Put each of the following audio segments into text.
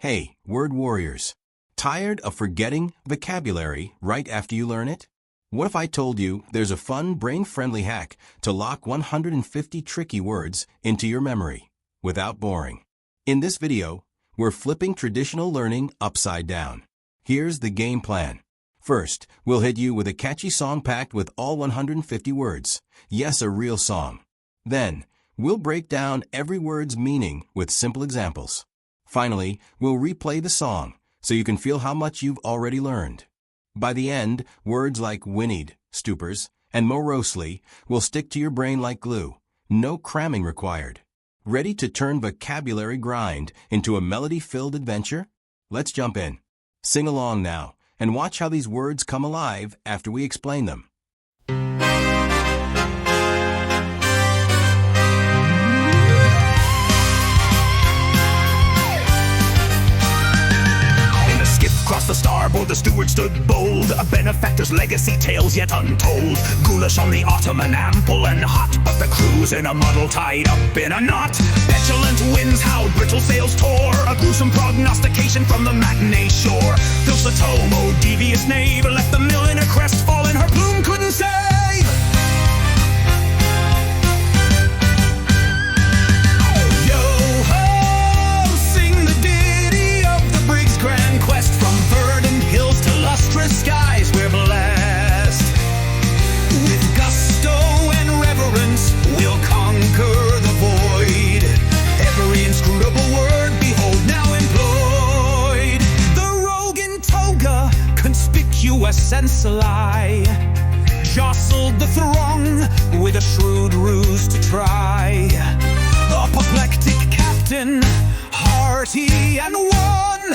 Hey, word warriors. Tired of forgetting vocabulary right after you learn it? What if I told you there's a fun, brain-friendly hack to lock 150 tricky words into your memory without boring? In this video, we're flipping traditional learning upside down. Here's the game plan. First, we'll hit you with a catchy song packed with all 150 words. Yes, a real song. Then, we'll break down every word's meaning with simple examples. Finally, we'll replay the song so you can feel how much you've already learned. By the end, words like whinnied, stupors, and morosely will stick to your brain like glue. No cramming required. Ready to turn vocabulary grind into a melody-filled adventure? Let's jump in. Sing along now and watch how these words come alive after we explain them. Across the starboard, the steward stood bold, a benefactor's legacy, tales yet untold. Ghoulish on the Ottoman, ample and hot, but the crew's in a muddle tied up in a knot. Petulant winds howled, brittle sails tore, a gruesome prognostication from the matinee shore. Fills the tome, oh devious knave, left the mill in a crestfallen, her plume couldn't save. Skies we're blessed. With gusto and reverence, we'll conquer the void. Every inscrutable word, behold, now employed. The rogue in toga, conspicuous and sly, jostled the throng with a shrewd ruse to try. Apoplectic captain, hearty and won,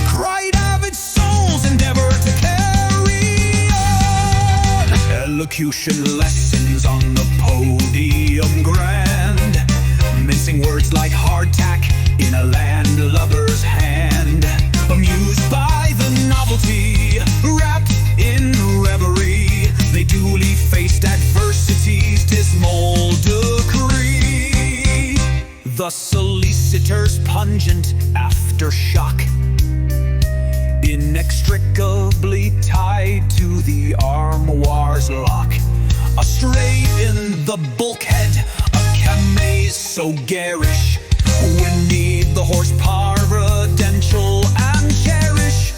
cried avid souls endeavor to carry on. Elocution lessons on the podium grand, mincing words like hardtack in a landlubber's hand. Amused by the novelty, wrapped in reverie, they duly faced adversity's dismal decree. The solicitor's pungent aftershock, inextricably tied to the armoire's lock. A stray in the bulkhead, a AMAZE so garish, we need the horsepower prudential and cherish.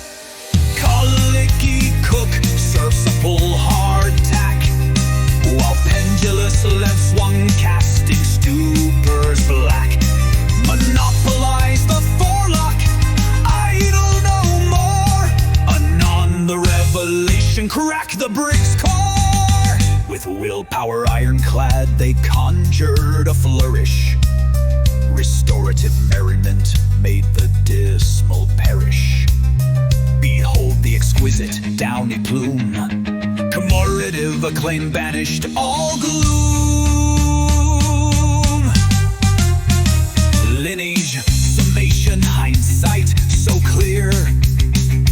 Colicky cook serves supple hardtack, while pendulous lead swung casting stupors black. Monopolize the forelock, idle no more. Anon the revelation, crack the brig's core. With willpower ironclad, they conjured a flourish. Restorative merriment made the dismal perish. Behold the exquisite downy plume, commemorative acclaim banished all gloom. Lineage, summation, hindsight so clear,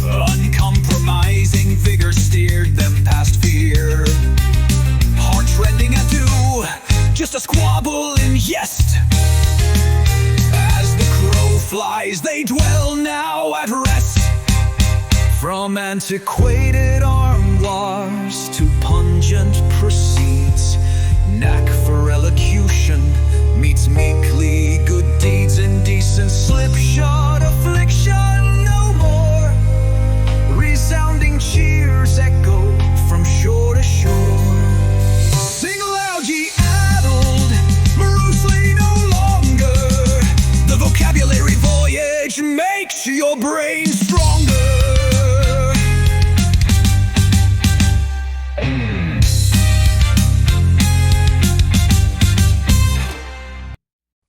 uncompromising vigor steered them past fear. Heart-rending adieu, just a squabble in jest. As the crow flies, they dwell now at rest. From antiquated armoires to pungent proceeds, knack for elocution meets meekly good deeds. Indecent slipshod affliction no more. Resounding cheers echo from shore to shore. Sing aloud, ye addled, morosely no longer. The vocabulary voyage makes your brain stronger.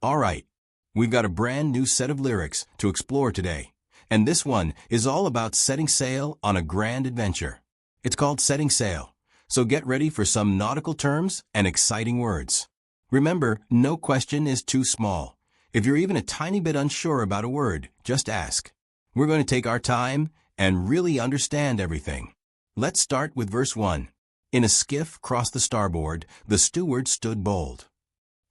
Alright, we've got a brand new set of lyrics to explore today. And this one is all about setting sail on a grand adventure. It's called Setting Sail, so get ready for some nautical terms and exciting words. Remember, no question is too small. If you're even a tiny bit unsure about a word, just ask. We're going to take our time and really understand everything. Let's start with verse 1. In a skiff crossed the starboard, the steward stood bold.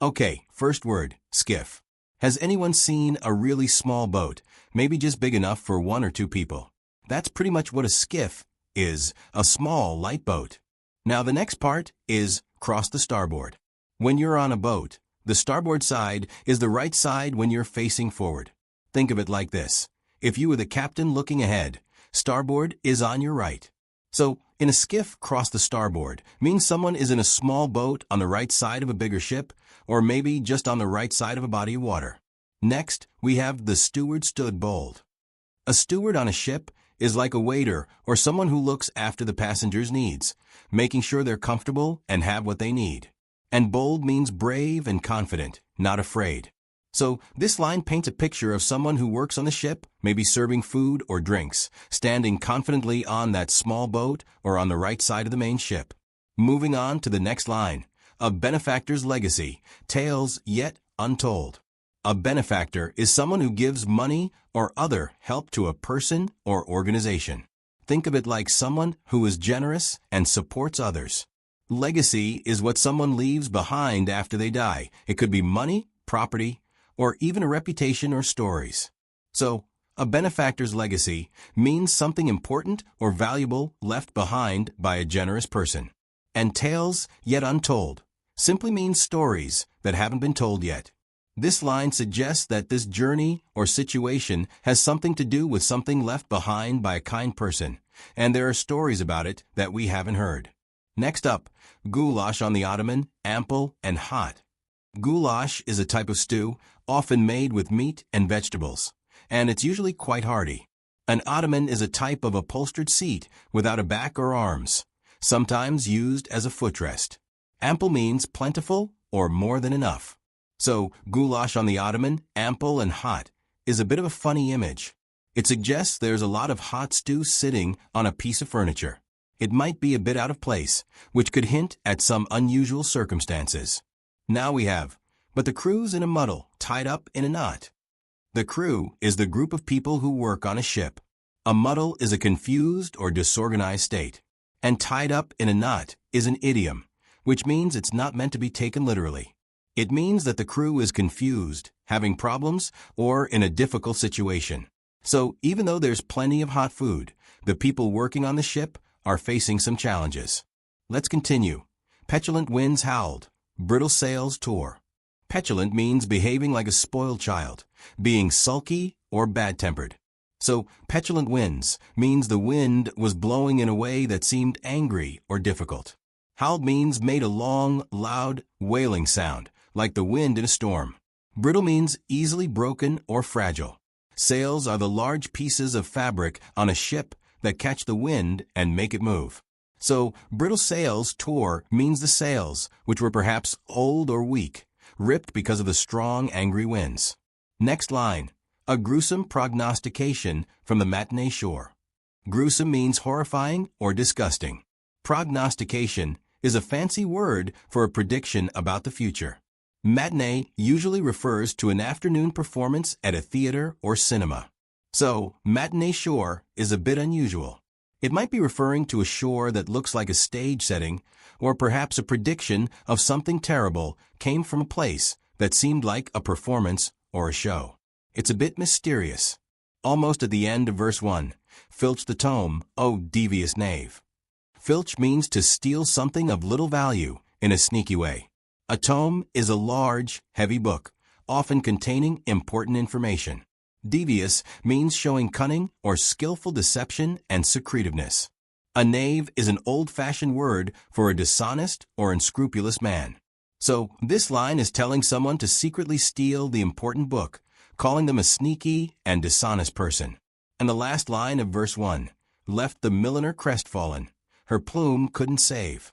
Okay, first word, skiff. Has anyone seen a really small boat, maybe just big enough for 1 or 2 people? That's pretty much what a skiff is, a small, light boat. Now the next part is cross the starboard. When you're on a boat, the starboard side is the right side when you're facing forward. Think of it like this. If you were the captain looking ahead, starboard is on your right. So, in a skiff, cross the starboard means someone is in a small boat on the right side of a bigger ship, or maybe just on the right side of a body of water. Next, we have the steward stood bold. A steward on a ship is like a waiter or someone who looks after the passengers' needs, making sure they're comfortable and have what they need. And bold means brave and confident, not afraid. So, this line paints a picture of someone who works on the ship, maybe serving food or drinks, standing confidently on that small boat or on the right side of the main ship. Moving on to the next line, a benefactor's legacy, tales yet untold. A benefactor is someone who gives money or other help to a person or organization. Think of it like someone who is generous and supports others. Legacy is what someone leaves behind after they die. It could be money, property, or even a reputation or stories. So, a benefactor's legacy means something important or valuable left behind by a generous person. And tales yet untold simply means stories that haven't been told yet. This line suggests that this journey or situation has something to do with something left behind by a kind person, and there are stories about it that we haven't heard. Next up, goulash on the ottoman, ample and hot. Goulash is a type of stew, often made with meat and vegetables, and it's usually quite hearty. An ottoman is a type of upholstered seat without a back or arms, sometimes used as a footrest. Ample means plentiful or more than enough. So, goulash on the ottoman, ample and hot, is a bit of a funny image. It suggests there's a lot of hot stew sitting on a piece of furniture. It might be a bit out of place, which could hint at some unusual circumstances. Now we have, but the crew's in a muddle, tied up in a knot. The crew is the group of people who work on a ship. A muddle is a confused or disorganized state. And tied up in a knot is an idiom, which means it's not meant to be taken literally. It means that the crew is confused, having problems, or in a difficult situation. So, even though there's plenty of hot food, the people working on the ship are facing some challenges. Let's continue. Petulant winds howled. Brittle sails tore. Petulant means behaving like a spoiled child, being sulky or bad-tempered. So, petulant winds means the wind was blowing in a way that seemed angry or difficult. Howled means made a long, loud, wailing sound, like the wind in a storm. Brittle means easily broken or fragile. Sails are the large pieces of fabric on a ship that catch the wind and make it move. So, brittle sails tore means the sails, which were perhaps old or weak, ripped because of the strong, angry winds. Next line, a gruesome prognostication from the matinee shore. Gruesome means horrifying or disgusting. Prognostication is a fancy word for a prediction about the future. Matinee usually refers to an afternoon performance at a theater or cinema. So, matinee shore is a bit unusual. It might be referring to a shore that looks like a stage setting, or perhaps a prediction of something terrible came from a place that seemed like a performance or a show. It's a bit mysterious. Almost at the end of verse 1, filch the tome, O devious knave. Filch means to steal something of little value in a sneaky way. A tome is a large, heavy book, often containing important information. Devious means showing cunning or skillful deception and secretiveness. A knave is an old-fashioned word for a dishonest or unscrupulous man. So, this line is telling someone to secretly steal the important book, calling them a sneaky and dishonest person. And the last line of verse 1, left the milliner crestfallen. Her plume couldn't save.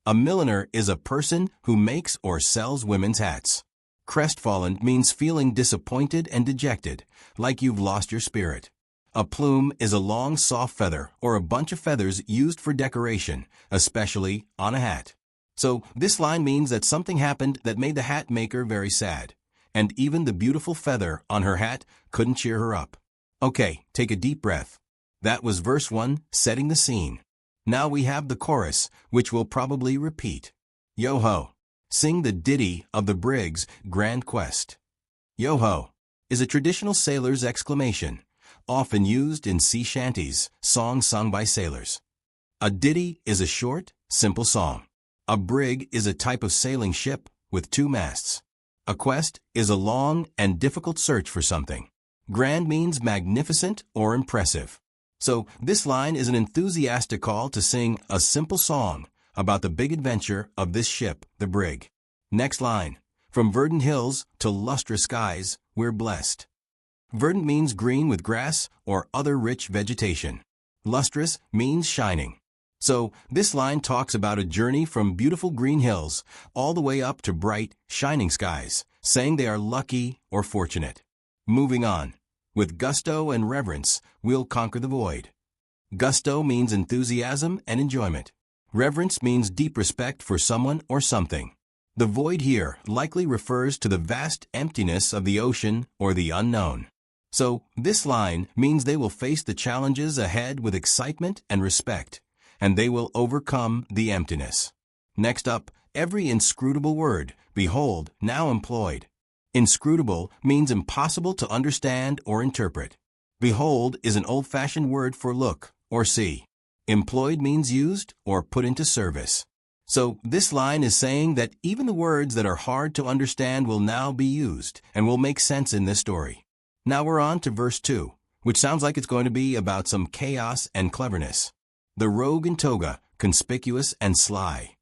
A milliner is a person who makes or sells women's hats. Crestfallen means feeling disappointed and dejected, like you've lost your spirit. A plume is a long, soft feather or a bunch of feathers used for decoration, especially on a hat. So, this line means that something happened that made the hat maker very sad, and even the beautiful feather on her hat couldn't cheer her up. Okay, take a deep breath. That was verse 1, setting the scene. Now we have the chorus, which we'll probably repeat. Yo-ho! Sing the ditty of the brig's grand quest. Yo-ho is a traditional sailor's exclamation, often used in sea shanties, songs sung by sailors. A ditty is a short, simple song. A brig is a type of sailing ship with two masts. A quest is a long and difficult search for something. Grand means magnificent or impressive. So this line is an enthusiastic call to sing a simple song about the big adventure of this ship, the brig. Next line. From verdant hills to lustrous skies, we're blessed. Verdant means green with grass or other rich vegetation. Lustrous means shining. So this line talks about a journey from beautiful green hills all the way up to bright, shining skies, saying they are lucky or fortunate. Moving on. With gusto and reverence, we'll conquer the void. Gusto means enthusiasm and enjoyment. Reverence means deep respect for someone or something. The void here likely refers to the vast emptiness of the ocean or the unknown. So this line means they will face the challenges ahead with excitement and respect, and they will overcome the emptiness. Next up, every inscrutable word, behold, now employed. Inscrutable means impossible to understand or interpret. Behold is an old-fashioned word for look or see. Employed means used or put into service. So this line is saying that even the words that are hard to understand will now be used and will make sense in this story. Now we're on to verse 2, which sounds like it's going to be about some chaos and cleverness. The rogue in toga, conspicuous and sly.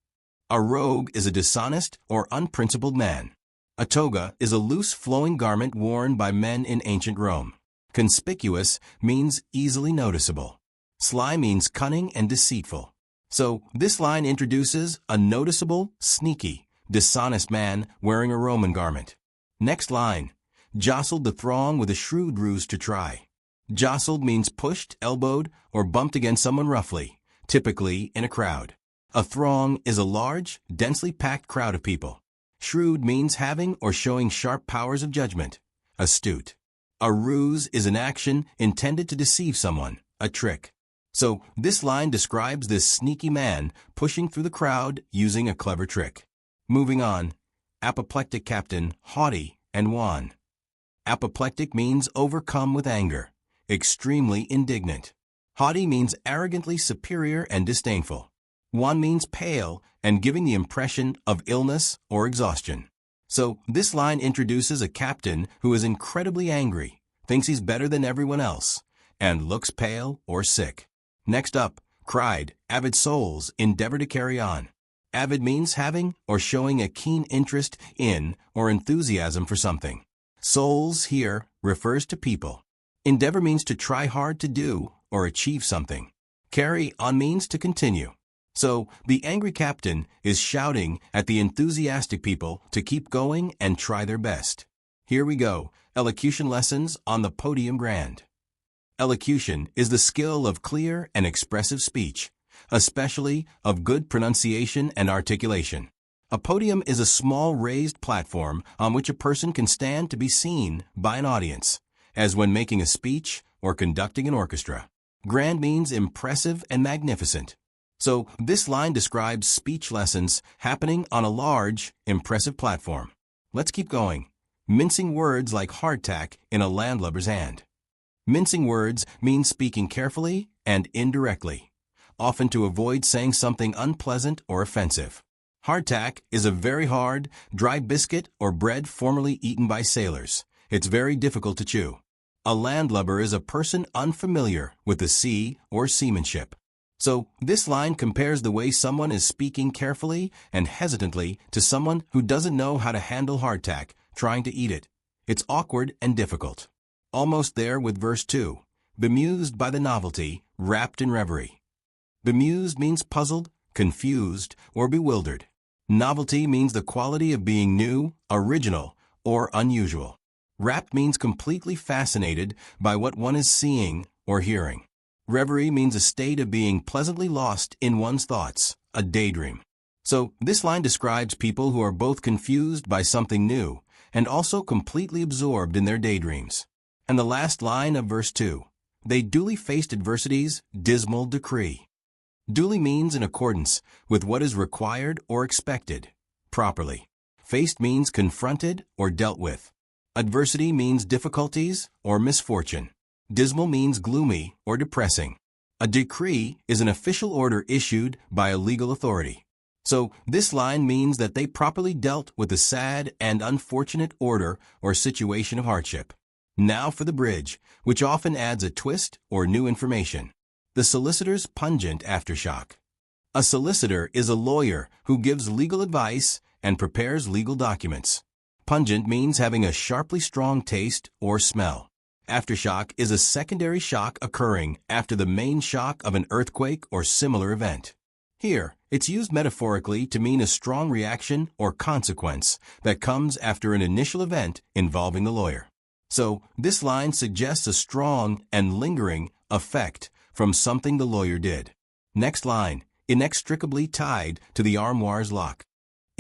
A rogue is a dishonest or unprincipled man. A toga is a loose flowing garment worn by men in ancient Rome. Conspicuous means easily noticeable. Sly means cunning and deceitful. So this line introduces a noticeable, sneaky, dishonest man wearing a Roman garment. Next line. Jostled the throng with a shrewd ruse to try. Jostled means pushed, elbowed, or bumped against someone roughly, typically in a crowd. A throng is a large, densely packed crowd of people. Shrewd means having or showing sharp powers of judgment. Astute. A ruse is an action intended to deceive someone, a trick. So this line describes this sneaky man pushing through the crowd using a clever trick. Moving on. Apoplectic captain, haughty and wan. Apoplectic means overcome with anger, extremely indignant. Haughty means arrogantly superior and disdainful. Wan means pale and giving the impression of illness or exhaustion. So this line introduces a captain who is incredibly angry, thinks he's better than everyone else, and looks pale or sick. Next up, cried, avid souls endeavor to carry on. Avid means having or showing a keen interest in or enthusiasm for something. Souls here refers to people. Endeavor means to try hard to do or achieve something. Carry on means to continue. So the angry captain is shouting at the enthusiastic people to keep going and try their best. Here we go, elocution lessons on the podium grand. Elocution is the skill of clear and expressive speech, especially of good pronunciation and articulation. A podium is a small raised platform on which a person can stand to be seen by an audience, as when making a speech or conducting an orchestra. Grand means impressive and magnificent. So this line describes speech lessons happening on a large, impressive platform. Let's keep going. Mincing words like hardtack in a landlubber's hand. Mincing words means speaking carefully and indirectly, often to avoid saying something unpleasant or offensive. Hardtack is a very hard, dry biscuit or bread formerly eaten by sailors. It's very difficult to chew. A landlubber is a person unfamiliar with the sea or seamanship. So this line compares the way someone is speaking carefully and hesitantly to someone who doesn't know how to handle hardtack, trying to eat it. It's awkward and difficult. Almost there with verse 2. Bemused by the novelty, wrapped in reverie. Bemused means puzzled, confused, or bewildered. Novelty means the quality of being new, original, or unusual. Wrapped means completely fascinated by what one is seeing or hearing. Reverie means a state of being pleasantly lost in one's thoughts, a daydream. So this line describes people who are both confused by something new and also completely absorbed in their daydreams. And the last line of verse 2. They duly faced adversity's dismal decree. Duly means in accordance with what is required or expected, properly. Faced means confronted or dealt with. Adversity means difficulties or misfortune. Dismal means gloomy or depressing. A decree is an official order issued by a legal authority. So this line means that they properly dealt with the sad and unfortunate order or situation of hardship. Now for the bridge, which often adds a twist or new information. The solicitor's pungent aftershock. A solicitor is a lawyer who gives legal advice and prepares legal documents. Pungent means having a sharply strong taste or smell. Aftershock is a secondary shock occurring after the main shock of an earthquake or similar event. Here, it's used metaphorically to mean a strong reaction or consequence that comes after an initial event involving the lawyer. So, this line suggests a strong and lingering effect from something the lawyer did. Next line, inextricably tied to the armoire's lock.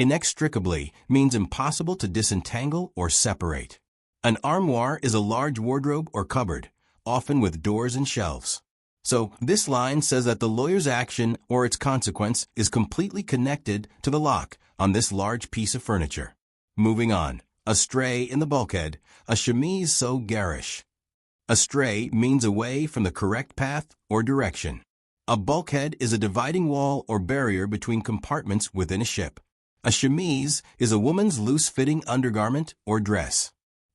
Inextricably means impossible to disentangle or separate. An armoire is a large wardrobe or cupboard, often with doors and shelves. So, this line says that the lawyer's action or its consequence is completely connected to the lock on this large piece of furniture. Moving on. Astray in the bulkhead, a chemise so garish. Astray means away from the correct path or direction. A bulkhead is a dividing wall or barrier between compartments within a ship. A chemise is a woman's loose-fitting undergarment or dress.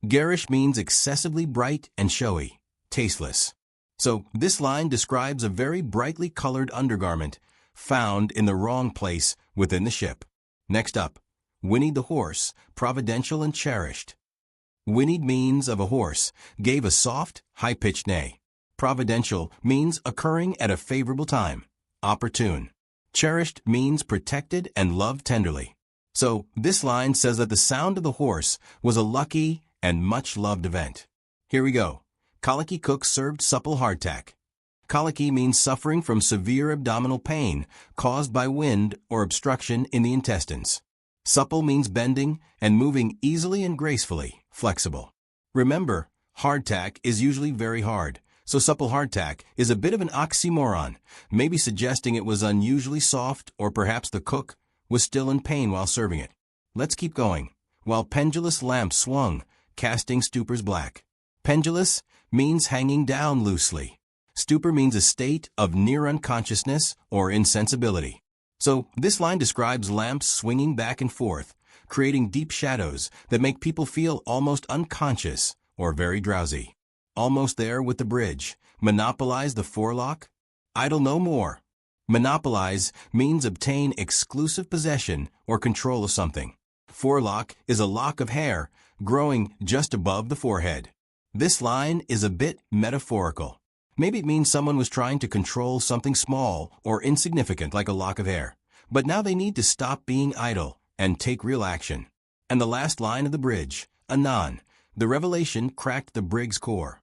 Garish means excessively bright and showy, tasteless. So, this line describes a very brightly colored undergarment found in the wrong place within the ship. Next up, whinnied the horse, providential and cherished. Whinnied means of a horse, gave a soft, high-pitched neigh. Providential means occurring at a favorable time, opportune. Cherished means protected and loved tenderly. So, this line says that the sound of the horse was a lucky and much-loved event. Here we go. Colicky cook served supple hardtack. Colicky means suffering from severe abdominal pain caused by wind or obstruction in the intestines. Supple means bending and moving easily and gracefully, flexible. Remember, hardtack is usually very hard, so supple hardtack is a bit of an oxymoron, maybe suggesting it was unusually soft or perhaps the cook was still in pain while serving it. Let's keep going. While pendulous lamp swung, casting stupors black. Pendulous means hanging down loosely. Stupor means a state of near unconsciousness or insensibility. So, this line describes lamps swinging back and forth, creating deep shadows that make people feel almost unconscious or very drowsy. Almost there with the bridge. Monopolize the forelock? Idle no more. Monopolize means obtain exclusive possession or control of something. Forelock is a lock of hair growing just above the forehead. This line is a bit metaphorical. Maybe it means someone was trying to control something small or insignificant like a lock of hair, but now they need to stop being idle and take real action. And the last line of the bridge, anon, the revelation cracked the brig's core.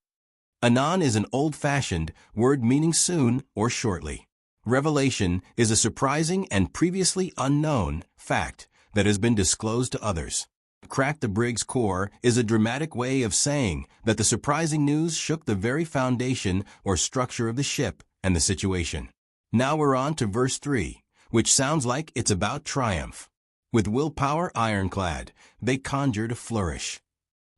Anon is an old-fashioned word meaning soon or shortly. Revelation is a surprising and previously unknown fact that has been disclosed to others. Crack the brig's core is a dramatic way of saying that the surprising news shook the very foundation or structure of the ship and the situation. Now we're on to verse 3, which sounds like it's about triumph. With willpower ironclad, they conjured a flourish.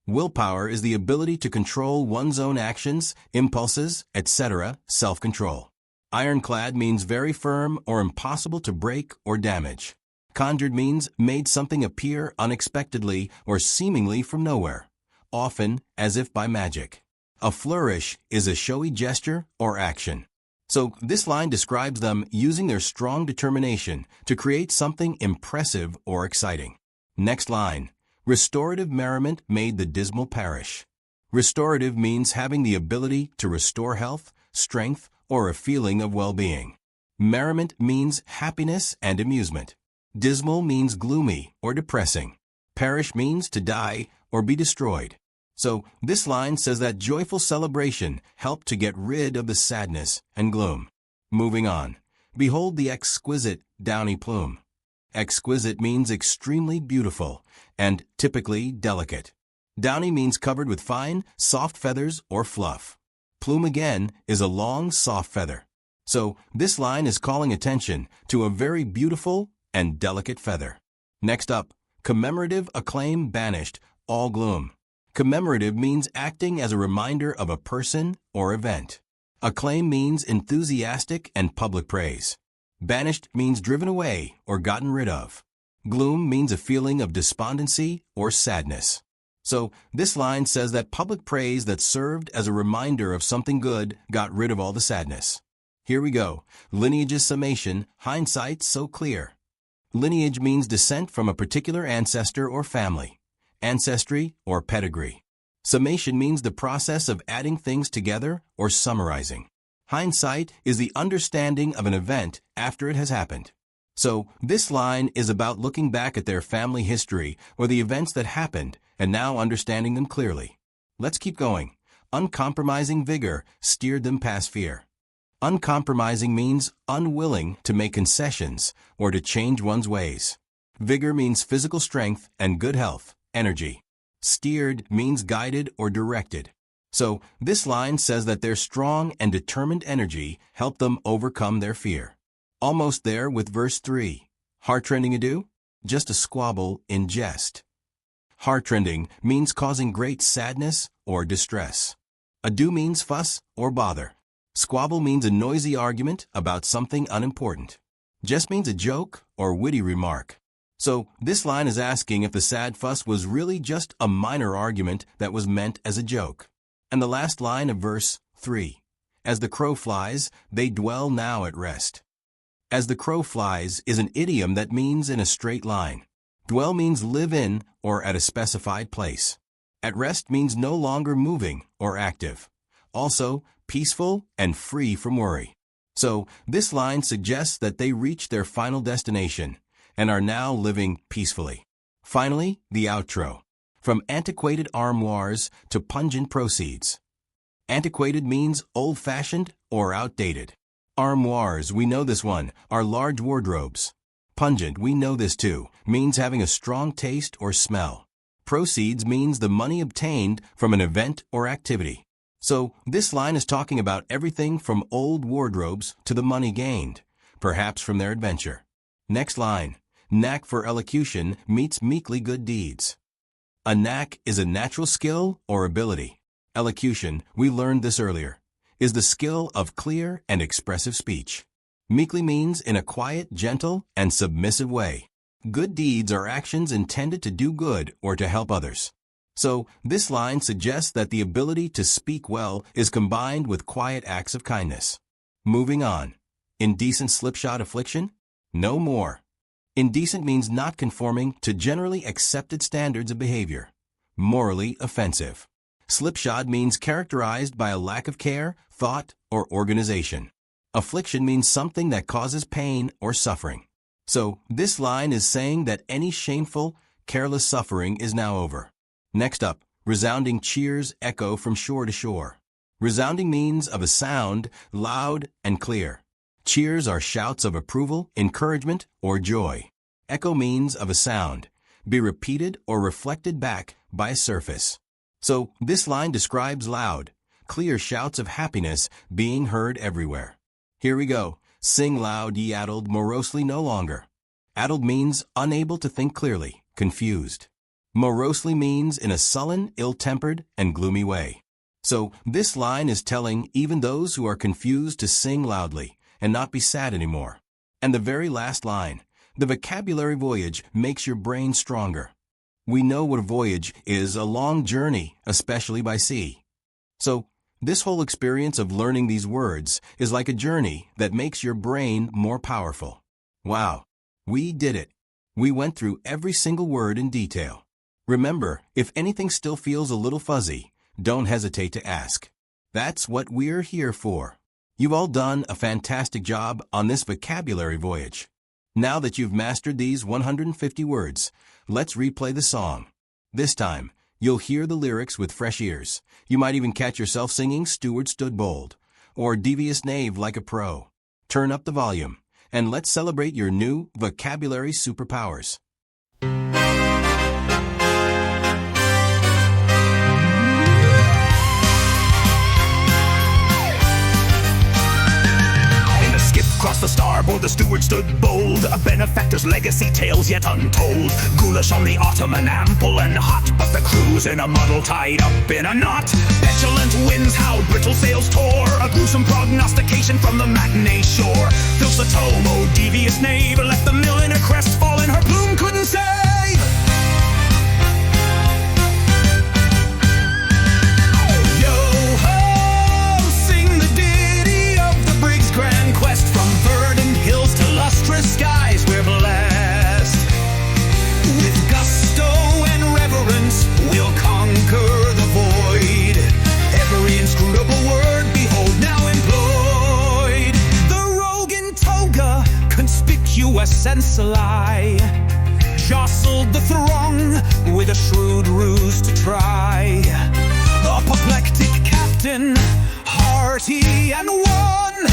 Willpower is the ability to control one's own actions, impulses, etc., self-control. Ironclad means very firm or impossible to break or damage. Conjured means made something appear unexpectedly or seemingly from nowhere, often as if by magic. A flourish is a showy gesture or action. So this line describes them using their strong determination to create something impressive or exciting. Next line. Restorative merriment made the dismal parish. Restorative means having the ability to restore health, strength, or a feeling of well-being. Merriment means happiness and amusement. Dismal means gloomy or depressing. Perish means to die or be destroyed. So, this line says that joyful celebration helped to get rid of the sadness and gloom. Moving on. Behold the exquisite downy plume. Exquisite means extremely beautiful and typically delicate. Downy means covered with fine, soft feathers or fluff. Plume again is a long, soft feather. So, this line is calling attention to a very beautiful and delicate feather. Next up, commemorative acclaim banished all gloom. Commemorative means acting as a reminder of a person or event. Acclaim means enthusiastic and public praise. Banished means driven away or gotten rid of. Gloom means a feeling of despondency or sadness. So, this line says that public praise that served as a reminder of something good got rid of all the sadness. Here we go. Lineage's summation, hindsight so clear. Lineage means descent from a particular ancestor or family. Ancestry or pedigree. Summation means the process of adding things together or summarizing. Hindsight is the understanding of an event after it has happened. So, this line is about looking back at their family history or the events that happened and now understanding them clearly. Let's keep going. Uncompromising vigor steered them past fear. Uncompromising means unwilling to make concessions or to change one's ways. Vigor means physical strength and good health, energy. Steered means guided or directed. So, this line says that their strong and determined energy helped them overcome their fear. Almost there with verse 3. Heartrending ado? Just a squabble in jest. Heartrending means causing great sadness or distress. Ado means fuss or bother. Squabble means a noisy argument about something unimportant. Jest means a joke or witty remark. So, this line is asking if the sad fuss was really just a minor argument that was meant as a joke. And the last line of verse 3. As the crow flies, they dwell now at rest. As the crow flies is an idiom that means in a straight line. Dwell means live in or at a specified place. At rest means no longer moving or active. Also, peaceful and free from worry. So, this line suggests that they reached their final destination and are now living peacefully. Finally, the outro. From antiquated armoires to pungent proceeds. Antiquated means old-fashioned or outdated. Armoires, we know this one, are large wardrobes. Pungent, we know this too, means having a strong taste or smell. Proceeds means the money obtained from an event or activity. So, this line is talking about everything from old wardrobes to the money gained, perhaps from their adventure. Next line. Knack for elocution meets meekly good deeds. A knack is a natural skill or ability. Elocution, we learned this earlier, is the skill of clear and expressive speech. Meekly means in a quiet, gentle, and submissive way. Good deeds are actions intended to do good or to help others. So, this line suggests that the ability to speak well is combined with quiet acts of kindness. Moving on. Indecent slipshod affliction? No more. Indecent means not conforming to generally accepted standards of behavior. Morally offensive. Slipshod means characterized by a lack of care, thought, or organization. Affliction means something that causes pain or suffering. So, this line is saying that any shameful, careless suffering is now over. Next up, resounding cheers echo from shore to shore. Resounding means of a sound, loud and clear. Cheers are shouts of approval, encouragement, or joy. Echo means of a sound, be repeated or reflected back by a surface. So, this line describes loud, clear shouts of happiness being heard everywhere. Here we go. Sing loud, ye addled, morosely no longer. Addled means unable to think clearly, confused. Morosely means in a sullen, ill-tempered, and gloomy way. So, this line is telling even those who are confused to sing loudly and not be sad anymore. And the very last line, the vocabulary voyage makes your brain stronger. We know what a voyage is, a long journey, especially by sea. So, this whole experience of learning these words is like a journey that makes your brain more powerful. Wow, we did it. We went through every single word in detail. Remember, if anything still feels a little fuzzy, don't hesitate to ask. That's what we're here for. You've all done a fantastic job on this vocabulary voyage. Now that you've mastered these 150 words, let's replay the song. This time, you'll hear the lyrics with fresh ears. You might even catch yourself singing Steward Stood Bold, or Devious Knave Like a Pro. Turn up the volume, and let's celebrate your new vocabulary superpowers. Across the starboard starboard the steward stood bold, a benefactor's legacy tales yet untold. Goulash on the Ottoman, ample and hot, but the crew's in a muddle tied up in a knot. Petulant winds, how brittle sails tore, a gruesome prognostication from the matinee shore. Filsatomo, devious knave, left the mill in a crestfallen, her plume couldn't save. Skies we're blessed. With gusto and reverence we'll conquer the void. Every inscrutable word behold now employed. The rogue in toga, conspicuous and sly, jostled the throng with a shrewd ruse to try. Apoplectic captain, hearty and one,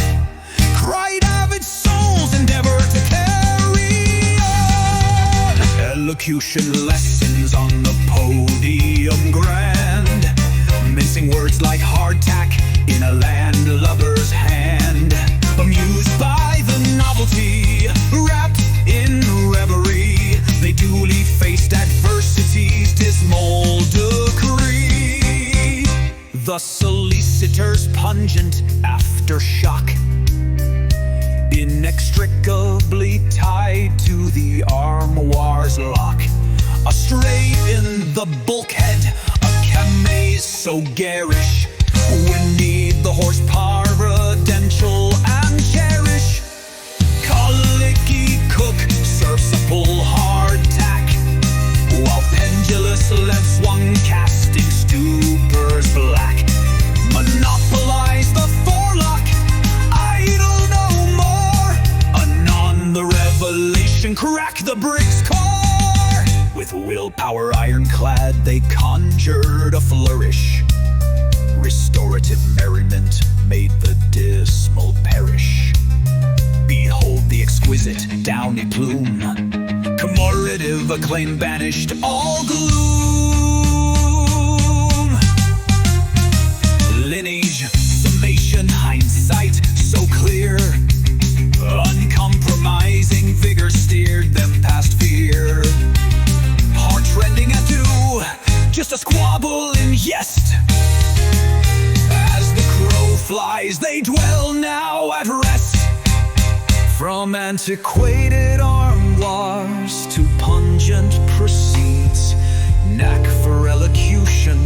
cried avid souls endeavor to carry on. Elocution lessons on the podium grand, mincing words like hardtack in a landlubber's hand. Amused by the novelty, wrapped in reverie, they duly faced adversity's dismal decree. The solicitor's pungent aftershock, inextricably tied to the armoire's lock. A stray in the bulkhead, a AMAZE so garish, we need the horsepower prudential and cherish. Colicky cook serves supple hardtack, while pendulous lead swung casting stupors black. Monopolize the forelock, idle no more. Anon the revelation crack the brig's core. With willpower ironclad they conjured a flourish. Restorative merriment made the dismal perish. Behold the exquisite downy plume, commemorative acclaim banished all gloom. Lineage, summation, hindsight so clear, uncompromising vigor steered them past fear. Hard trending at two, just a squabble in jest. As the crow flies they dwell now at rest. From antiquated armoires to pungent proceeds, knack for elocution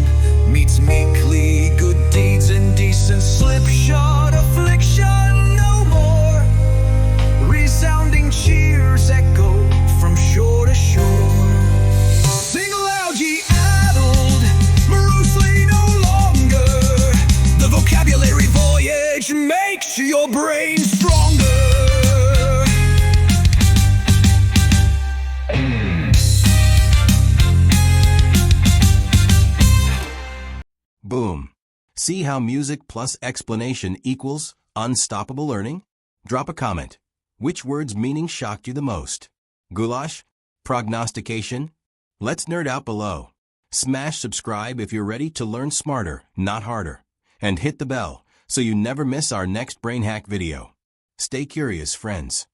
meets meekly good deeds. Indecent slipshod affliction no more. Resounding cheers echo from shore to shore. Sing loud ye addled, Marusely no longer. The vocabulary voyage makes your brain stronger. Boom. See how music plus explanation equals unstoppable learning? Drop a comment. Which word's meaning shocked you the most? Goulash? Prognostication? Let's nerd out below. Smash subscribe if you're ready to learn smarter, not harder. And hit the bell so you never miss our next brain hack video. Stay curious, friends.